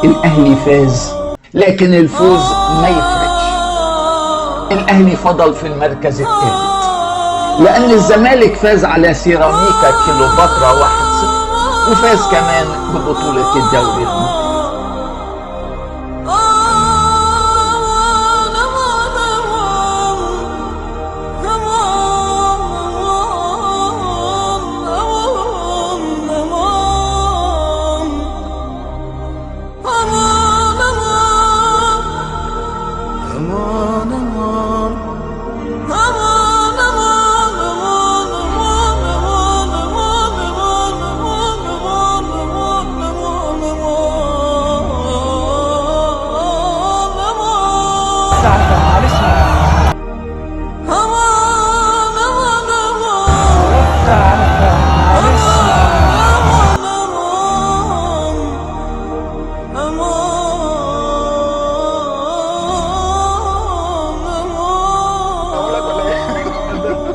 الاهلي فاز، لكن الفوز ما يفرقش. الاهلي فضل في المركز الثالث لان الزمالك فاز على سيراميكا كيلوباترا 1-0 وفاز كمان ببطولة الدوري المحلي.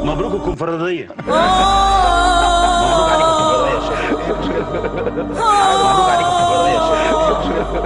مبروك الكونفدرالية. مبروك عليك الكونفدرالية يا شباب. مبروك عليك الكونفدرالية يا شباب.